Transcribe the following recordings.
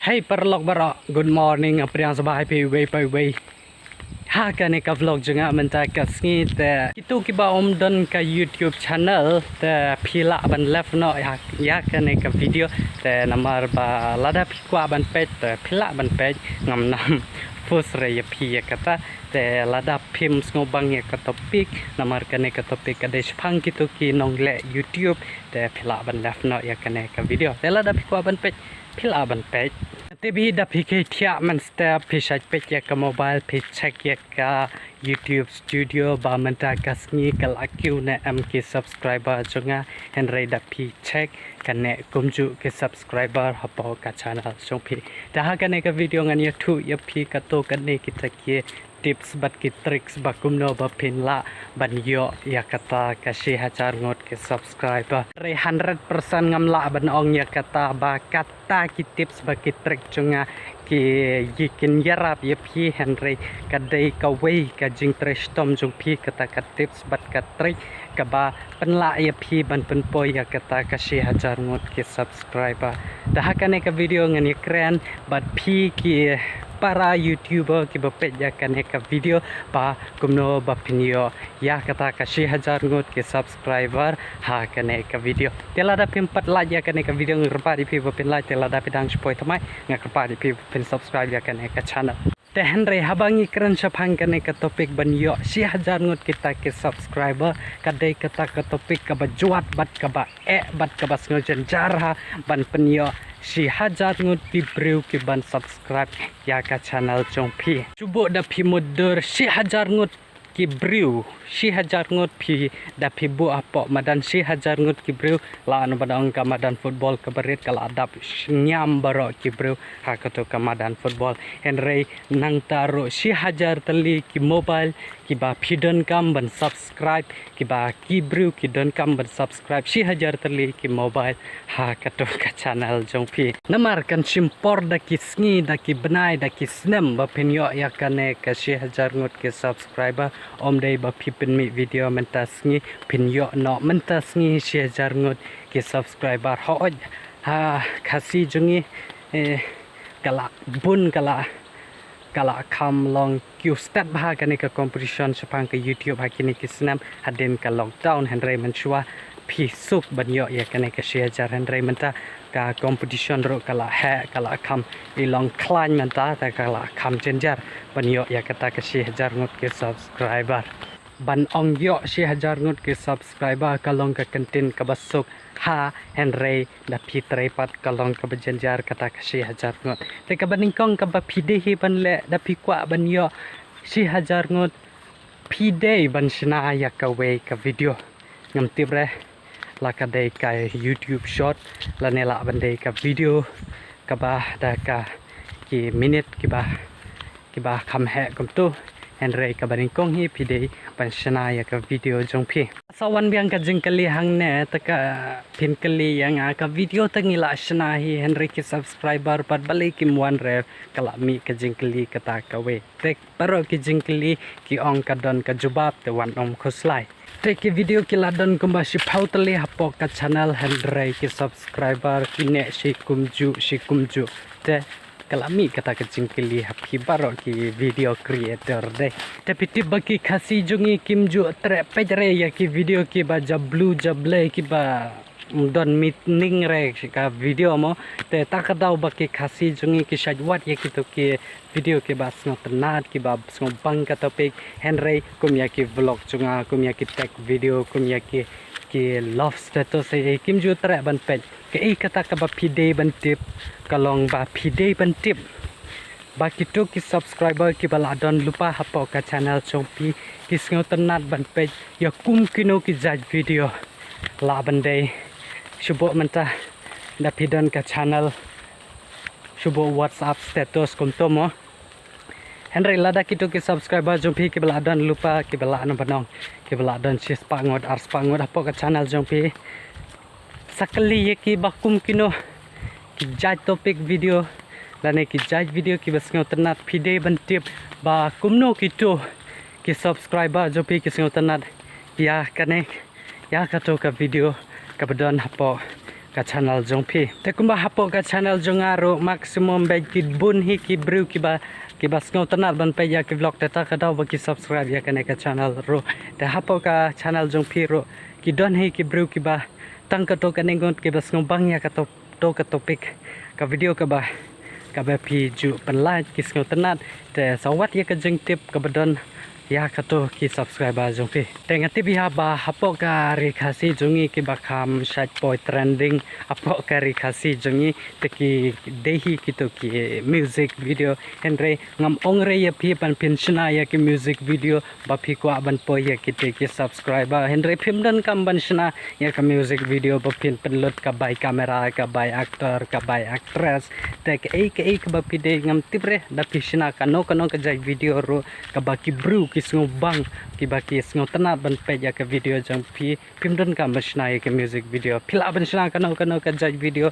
Hey perlok bara, good morning, apa yang sabah pi way. Ha kan ka vlog juga menta ka sngi te itu kiba don ka YouTube channel te pila ban left no ya kan ka video te namar ba lada pikwa ban page te pila ban page ngam nam fus re ya pi kata te lada pim ngobang ya ka topik namar kan ka topik ka despang kitu ki nong le YouTube te pila ban left no ya kan ka video te lada pikwa ban page pila ban page tapi dah fikir tiap menstep pisah pecah ke mobile pecah ke YouTube Studio ba menta kasni kalau aku na MK subscriber juga Henry dah pecah kena kumju ke subscriber apa ke channel songpi dah kena ke video ngan YouTube ya pi kato kena kita ke tips bat ki tricks ba kumno ba pinla ban yo ya kata kasih hajar ngot ke subscriber 100% ngamla ban ong ya kata ba kata ki tips ba ki trick chunga ki yikin yarap ya pi Henry kadai ka way ka jing trish tom jung pi kata ka tips bat ka trick ka ba penla ya pi ban penpoy ya kata kasih hajar ngot ke subscriber dah kena ke video ngan ya keren bat pi ki para YouTuber ki bapet ya kan ka video pa kumno bapinyo ya kata kasih hajar ngot ke subscriber ha kan ka video tela da pimpat like ya kan ka video ngerpa di pi bapin like tela da pidang spoy tamai ngerpa di pi pin subscribe ya kan ka channel te Henry habangi keren sapang kan ka topik ban yo si hajar ngot kita ke subscriber kadai kata ka topik ka bajuat bat ka ba bat ka bas ngojen jarha ban penyo si hajar ngut pi breu ki ban subscribe ya ka channel jong pi cubo da pi moder si hajar ngut ki breu si hajar ngut pi da pi bu apa madan si hajar ngut ki breu la anu badang ka madan football ka berit kala adap nyam baro ki breu ha ka to ka madan football Henry nang taro si hajar tali ki mobile ki ba pidon kam ban subscribe ki ba ki breu ki don kam ban subscribe si hajar tali ki mobile ha ka to ka channel jong pi namar kan simpor da ki sngi da ki benai da ki snem ba penyo ya kane ka si hajar ngut ki subscriber om dei ba pipin mi video mentasngi pinyo no mentasngi si hajar ngut ki subscriber ho ha kasi jungi kala bun kala kam long Q step bah kan ke competition sepang ke YouTube hakini ki snam hadin ka lockdown Henry menchua pisuk banyo ya kan ke si hajar Henry menta ka competition ro kala kam ilong klan menta ta kala kam jenjar banyo ya kata ke si hajar ngut ke subscriber ban ong yo si hajar ngut ke subscriber kalong ke kantin ke basuk ha Henry da pi trepat kalong ke berjanjar kata ke si hajar ngut te ka baningkong ka ba pidehi ban le da pi kwa ban yo si hajar ngut pide ban sna ya ka we ka video ngam tibre la ka dei ka YouTube short la ne la ban dei ka video ka ba da ka ki minute ki ba kam he kum tu Henry ka baningkong hi pide ban sna ya ka video jong pi sawan biang ka jingkali hang ne ta ka pin kali yang ka video tangila sna hi Henry ki subscriber pat balik ki muan re kala mi ka jingkali kata ka we tek paro ki jingkali ki ong ka don ka jubab te wan om khoslai tek ki video ki ladon kumba si pautali hapo ka channel Henry ki subscriber ki ne si kumju te kalami kata kecing kili happy baro ki video creator deh tapi tiba ki kasih jungi kimju trap pejre ya ki video ki ba jablu jable ki ba don meeting re ka video mo te takadau ba ki kasih jungi ki shajwat ya ki to ki video ki ba snotnat ki ba snobang ka topik Henry kum ya ki vlog chunga kum ya ki tag video kum ya ki love status e kimju trap ban pej ke kata ka ba pide ban tip kalong ba pide ban tip ba kitu ki subscriber ki bala don lupa hapo ka channel chompi ki sngotenat ban page ya kum kino ki judge video la ban dei shubo menta da pidon ka channel shubo WhatsApp status kum tomo Henry lada kitu ki subscriber jompi ki bala don lupa ki bala anu banong ki bala don sis pangot ars pangot hapo ka channel jompi sakali ki bakum kino ki judge topik video lane ki judge video ki basngo tenat pide bantip ba kumno kitu ki subscriber jopi ki sngo tenat ya kane ya kato ka video ka badon hapo ka channel jong phi te kumba hapo ka channel jong aro maximum baik ki bun hi ki brew ki ba skau tanar ban pe ya ki vlog ta ka daw ba ki subscribe ya ka channel ro te hapo ka channel jong phi ro ki don hi ki brew ki ba tang ka to ka nengon ki ba skau bang ya ka to ka topik ka video ka ba phi ju pan like ki skau tanar te sawat ya ka jeng tip ka badon ya kato ki subscriber jong phi tengah tip ya ba hapo ka rekasi jongi ki bakam site boy trending apo ka rekasi jongi te ki dehi kito ki music video henre ngam ongre ya phi pan pensiona ya ki music video ba phi ko ban po ya ki te ki subscriber henre phim dan kam ban sna ya ka music video ba phin penlot ka bai kamera ka bai actor ka bai actress te ke ba phi de ngam tibre da phi sna kano ka jai video ro ka ba ki brew ki sngo bang ki baki sngo tana ban pe ya ke video jang phi pimdon ka masna ya ke music video phila ban sna kano ka jaj video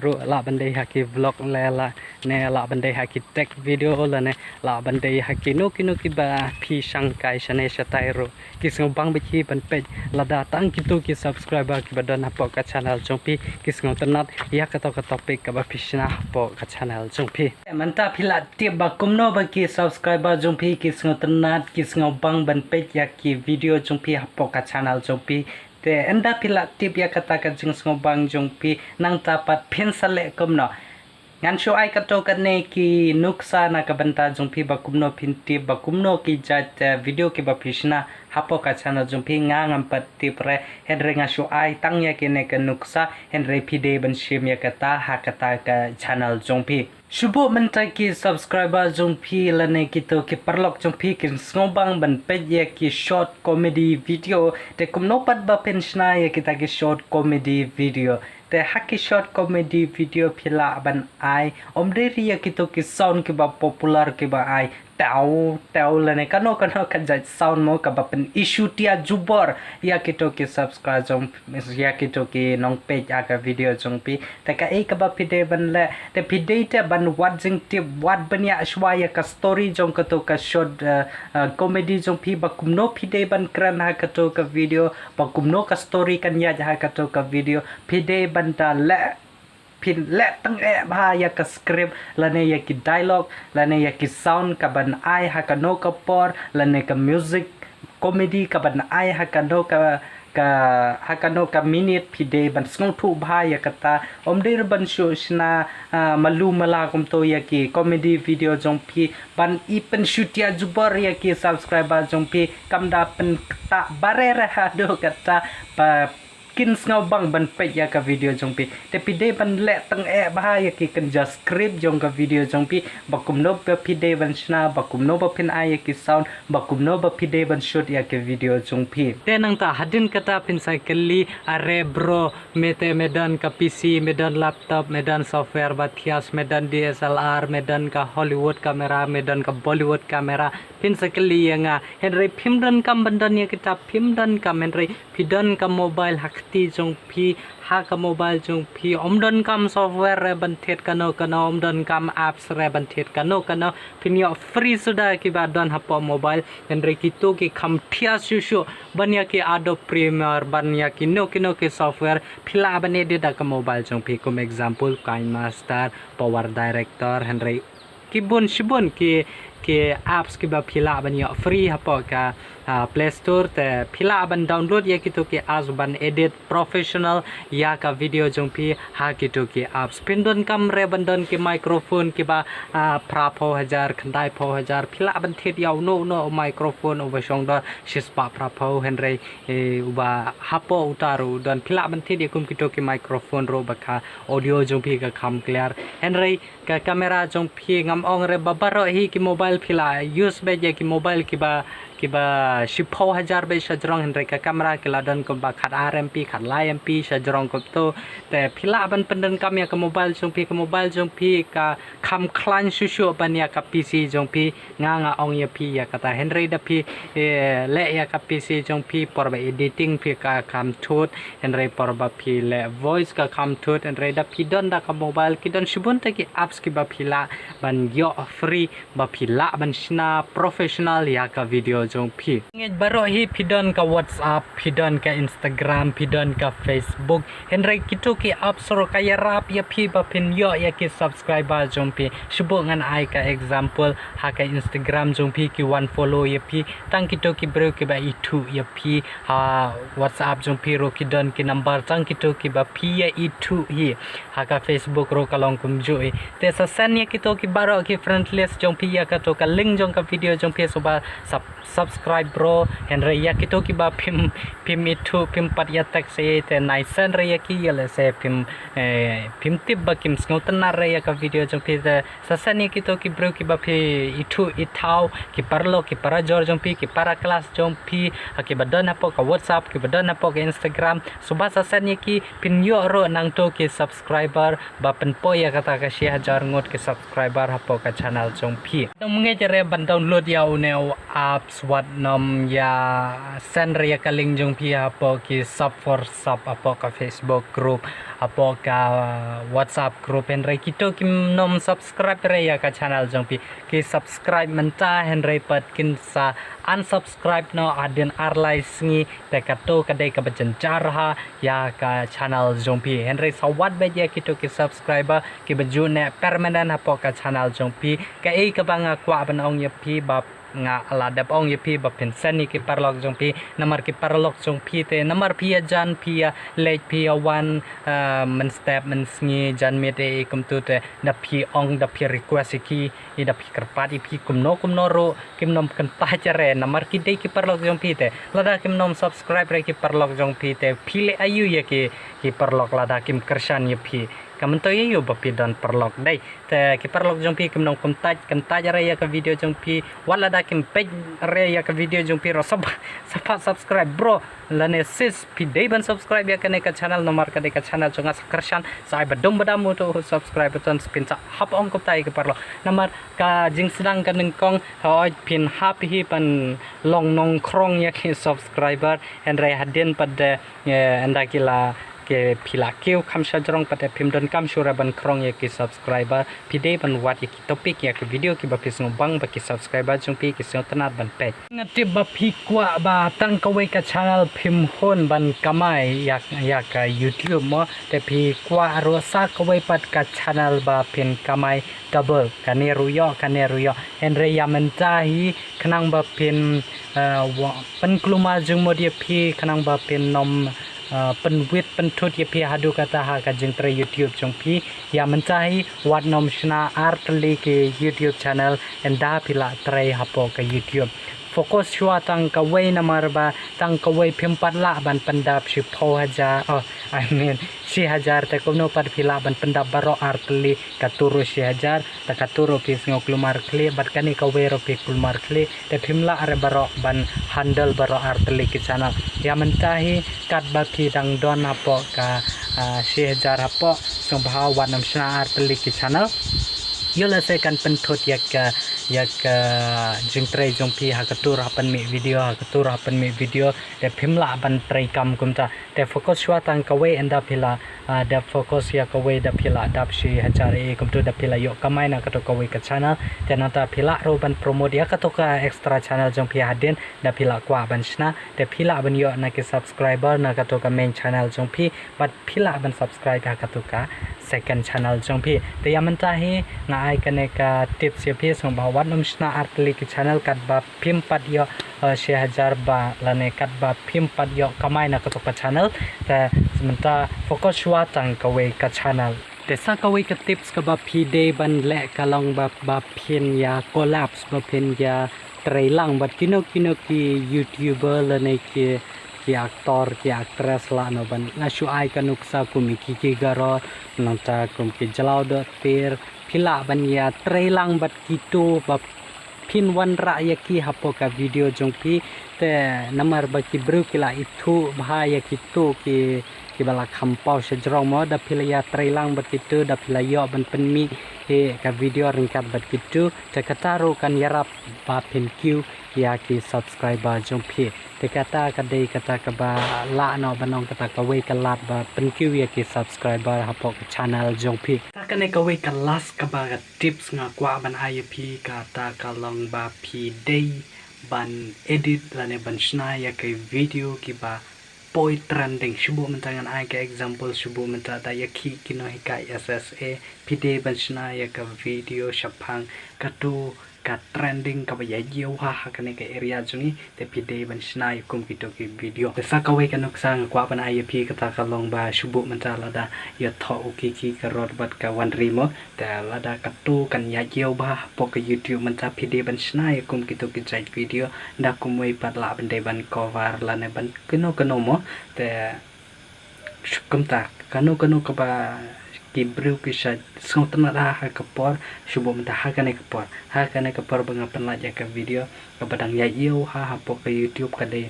ro la ban dei ha ki vlog la ne la ban dei ha ki tech video la ne la ban dei ha ki no ki ba phi sang kai sane satai ro ki sngo bang bi ki ban pe la da tang ki to ki subscriber ki badan apo ka channel jong phi ki sngo tana ya ka to ka topic ka ba phi sna apo ka channel jong phi manta phila ti ba kumno ba ki subscriber jong phi ki sngo tana kis ngau bang ban pe ya ki video jong pi hapo ka channel jong pi te enda pila tip ya kata ka jing ngau bang jong pi nang tapat phen sale komno ngan show ai ka to ka ne ki nuksa na ka banta jong pi ba kumno phin tip ba kumno ki jat video ki ba phishna hapo ka channel jong pi ngam pat tip re henre nga show ai tang ya ki ne ka nuksa henre pi de ban shim ya kata ha kata ka channel jong pi Shubo mentai ki subscriber jong phi lane kito ki perlok jong phi ki ngobang ban pe ye ki short comedy video te kumno pat ba penshna ye kita ki short comedy video te haki short comedy video phila ban ai omre ri kito ki sound ki ba popular ki ba ai tau lane kano ka jaj sound mo ka ba pen issue tia jubor ya kito ki subscribe jong ya kito ki nong page aga video jong pi te ka ka ba pide ban le te pide te ban wat jing tip wat ban ya shwaya ka story jong ka to ka short comedy jong pi ba kumno pide ban kran ha ka to ka video ba kumno ka story kan ya ha ka to ka video pide ban ta le pin le tang ba ya ka script lane ya ki dialogue lane ya ki sound ka ban ai ha ka no ka por lane ka music comedy ka ban ai ha ka no ka hakano ka minute pide ban skong thu bha ya kata omdir ban shu sna malu mala kum to ya ki comedy video jong phi ban ipen shutia jubar ya ki subscriber jong phi kamda pen ta bare ra do kata pa kin ngau bang ban pe ya ka video jong pi te pide ban le tang ba ya ki kan just script jong ka video jong pi bakum no pe pide ban sna bakum no ba pin ai ki sound bakum no ba pide ban shoot ya ke video jong pi te nang ta hadin kata pin cycle are bro mete medan ka pc medan laptop medan software bathias medan dslr medan ka hollywood kamera medan ka bollywood kamera pin cycle yang henry phimdan kam bandan ya kita phimdan kam henry pidan ka mobile hakti jong phi ha ka mobile jong phi omdon kam software re ban thet kano omdon kam apps re ban thet kano pin yo free sudah ki ba don hapo mobile henry kitu ki kham thia shu ban ya ki adobe premiere ban ya ki no ki software phila ban edit ka mobile jong phi kum example KineMaster power director henry kibun shibun ki apps ki ba phila ban yo free hapo ka Play Store te phila ban download ya kitu ki as ban edit professional ya ka video jong pi ha kitu ki apps pindon kam re bandon ki microphone ki ba pra 4000 khandai 4000 phila ban thet yaw no microphone over song do shispa pra 4 henry uba hapo utaru don phila ban thet kum kitu ki microphone ro bakha audio jong pi ka kham clear henry ka camera jong pi ngam ong re babaro hi ki mobile phila use be je ki mobile ki ba 10,000 be sajrong henry ka kamera ki ladan ko ba khat RMP khat lai MP sajrong ko to te phila ban pendan kam ya ka mobile jong pi ka kham khlan shu ban ya ka PC jong pi nga ong ya pi ya kata henry da pi le ya ka PC jong pi por ba editing pi ka kham thut henry por ba pi le voice ka kham thut henry da pi don da ka mobile ki don shubun ta ki apps ki ba phila ban yo free ba phila ban shna professional ya ka video jong phi nge baro hi pidon ka WhatsApp pidon ka Instagram pidon ka Facebook henry kitu ki upsoro kaya rap ya phi ba pin yo ya ki subscriber jong phi shubo ngan ai ka example ha ka Instagram jong phi ki one follow ya phi tang kitu ki bro ki ba itu ya phi ha WhatsApp jong phi ro ki don ki number tang kitu ki ba phi ya itu hi ha ka Facebook ro kalong kum jo te sa sen ya kitu ki baro ki friend list jong phi ya ka to ka link jong ka video jong phi so ba subscribe bro henry ya kitu ki ba phim itu phim pat ya tak se te nice sen re ya ki ya le se phim tip ba kim sngo tanar re ya ka video jong phi te sa sen ya kitu ki bro ki ba phi itu itau ki parlo ki para jor jong phi ki para class jong phi ki badan apo ka WhatsApp ki badan apo ka Instagram so ba sa sen ya ki pin yo ro nang to ki subscriber ba pen po ya kata ka 1000 ngot ki subscriber apo ka channel jong phi dong menge jare ban download ya uneu apps wat nom ya send re ya ka link jong phi apo ki sub for sub apo ka Facebook group apo ka WhatsApp group en re kito kim nom subscribe re ya ka channel jong phi ki subscribe menta hen re pat kin sa unsubscribe no adin arlai sngi te ka to ka dei ka bajancar ha ya ka channel jong phi hen re sawat ba ya kito ki subscriber ki baju ne permanent apo ka channel jong phi ka ei ka banga kwa ban ong ya phi ba nga ala dap ong ye pi ba pen sen ni ki parlok jong pi namar ki parlok jong pi te namar pi jan pi lek pi wan men step men sngi jan me te kum tu te da pi ong da pi request ki i da pi kerpat i pi kum no ro kim nom kan pa jare namar ki de ki parlok jong pi te lada kim nom subscribe re ki parlok jong pi te pi le ayu ye ki parlok lada kim kersan ye pi kamen to yo bapi dan perlok dai te ki perlok jong pi kim nom kum taj re ya ka video jong pi wala da kim page re ya ka video jong pi ro sapa subscribe bro lane sis pi dei ban subscribe ya ka ne ka channel nomor ka de ka channel jonga kersan sai badum badam to subscribe ton spin sa hap ong ko tai ka perlok nomor ka jing sedang ka nengkong hoi pin hap hi pan long nong krong ya ki subscriber en re hadin pada anda kila ke pila keu kam sajrong pada pim don kam sura ban krong ya ki subscriber pide ban wat ya ki topik ya ke video ki ba pis ngobang ba ki subscriber jong pi ki sing tanat ban pe ngati ba pi kwa ba tang ka we ka channel pim hon ban kamai ya ka YouTube mo te pi kwa ro sa ka we pat ka channel ba pin kamai double kaneru yo en re ya mentahi khnang ba pin pan kluma jong mo dia pi khnang ba pin nom penwit pentut ye pi hadu kata ha ka jeng tre YouTube jong pi ya mencai wat nom shna artli ke YouTube channel enda pila tre hapo ka YouTube fokus shwa tang ka wei namar ba tang ka wei phim patla ban pandap shi pho haja I mean 6000 te kono par pila ban pandap baro artli ka turu 6000 ta ka turu pi sngo klumar kli bat kani ka wei ro pi klumar kli te phimla are baro ban handle baro artli ki channel ya mentahi kat ba pi dang don apo ka 6000 apo sambhaw wat nam shna artli ki channel yola se kan pentut yak jing trai jong pi ha katur hapan mi video de phimla ban trai kam kumta te focus shwa tang ka we enda phila da focus ya ka we da phila dap shi hachare kum tu da phila yo kamai na ka to ka we ka channel te na ta phila ro ban promote ya ka to ka extra channel jong pi hadin da phila kwa ban shna te phila ban yo na ki subscriber na ka to ka main channel jong pi but phila ban subscribe ha ka to ka second channel jong pi te ya mentahi nga ai kane ka tips ya pi song ba wat nom shna artli ki channel kat ba phim pat yo 6000 ba lane kat ba phim pat yo kamai na ka to ka channel te sementa fokus shwa tang ka we ka channel te sa ka we ka tips ka ba phi day ban le ka long ba phin ya collapse ba phin ya trailang ba kino ki YouTuber lane ki aktor ki actress la no ban na shu ai ka nuksa kumi ki garo nanta kum ki jalau do tir phila ban ya trailang bat kitu ba phin wan ra ya ki hapo ka video jong pi te namar ba ki bru kila itu bha ya kitu ki bala khampau sejrong mo da phila ya trailang bat kitu da phila yo ban penmi he ka video ringkat bat kitu te kataru kan yarap ba phin q ya ki subscriber jong pi te kata kadai kata ka ba la no banong kata ka we ka lat ba pen q ya ki subscriber hapo ka channel jong pi ta ka ne ka we ka las ka ba tips nga kwa ban ai pi ka ta ka long ba pi day ban edit lane ban snaya ke video kiba poi trending shubu mentangan ai ke example shubu mentada yaki kino hikai SSA pide ban snaya ke video shapang katu ka trending ka baya jiu ha kane ke area jungi te pide ban snaya kum kito ki video te sakawe kanuk sang kwa ban ai pi kata kalong ba shubu mentala da ya tho ukiki ka rod bat ka wan rimo te lada katu kan ya jiu ba pok ke YouTube menta pide ban snaya kum kito ki jai video da kumoi pat la ban de ban cover lane ban keno mo te kum ta kanu ka ba kibru kisah sengotna dah kapor shubu menta hakane kapor banga penlaja ke video kepadang ya iyo ha po ke YouTube kade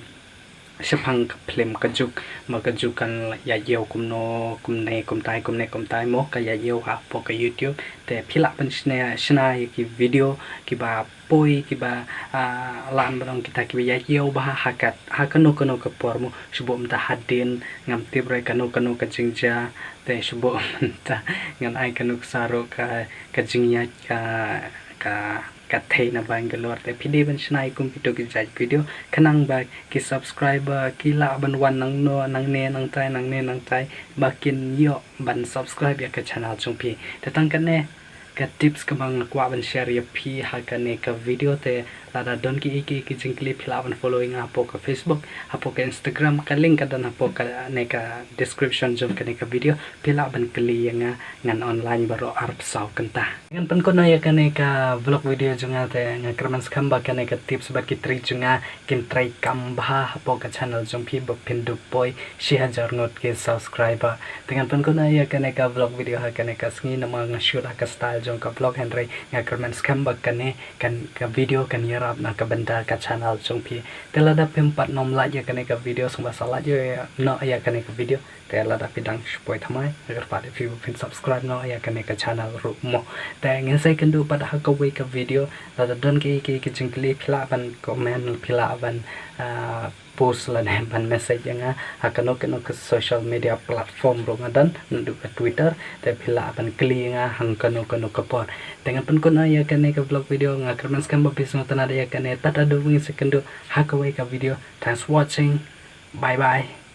sepang film kejuk makajukan ya iyo kumne kumtai mo ka ya iyo ha po ke YouTube te phila pen sna ki video kiba poi kiba lan barang kita kiba ya iyo bah hakano kapor mo shubu menta hadin ngam tibre kanu ka jingja te shubu menta ngan ai kanuk saro ka jingya ka thei na Bangalore te pide ban snai kum kito ki jai video kanang ba ki subscriber ki la ban wan nang no nang ne nang tai bakin yo ban subscribe ya ka channel chung pi te tang kan ne ka tips kamang kwa ban share ya pi ha ka ne ka video te lada don ki jing clip la ban following apo ka Facebook apo ka Instagram ka link ka dan apo ka ne ka description jom ka ne ka video pila ban kli nga ngan online baro arp saw kenta ngan pen ko ya ka ne ka vlog video junga te nga kerman skamba ka ne ka tips ba ki tri junga kin try kamba apo ka channel jom pi bo pindu boy 6000 ngot ke subscriber dengan pen ko ya ka ne ka vlog video ha ka ne ka sngi na mga shoot ka style jong ka vlog henry nga kerman skamba ka ne kan ka video kan yarap na ka benda ka channel jong pi telada pempat nom la ya ka ne ka video sumba salah je no ya ka ne ka video telada pidang spoi thamai agar pada view pin subscribe no ya ka ne ka channel ru mo te ngin sai kan du pada ha ka we ka video lada don ki jing clip phila ban comment phila ban post la ne ban message nga hakano ke social media platform ro ngadan ndu ka Twitter te phila ban kli nga hangkano ka por dengan pen ko na ya ka ne ka vlog video nga kerman skam ba bis ngotana ya ka ne tata do ngin sekundu ha ka we ka video thanks watching bye bye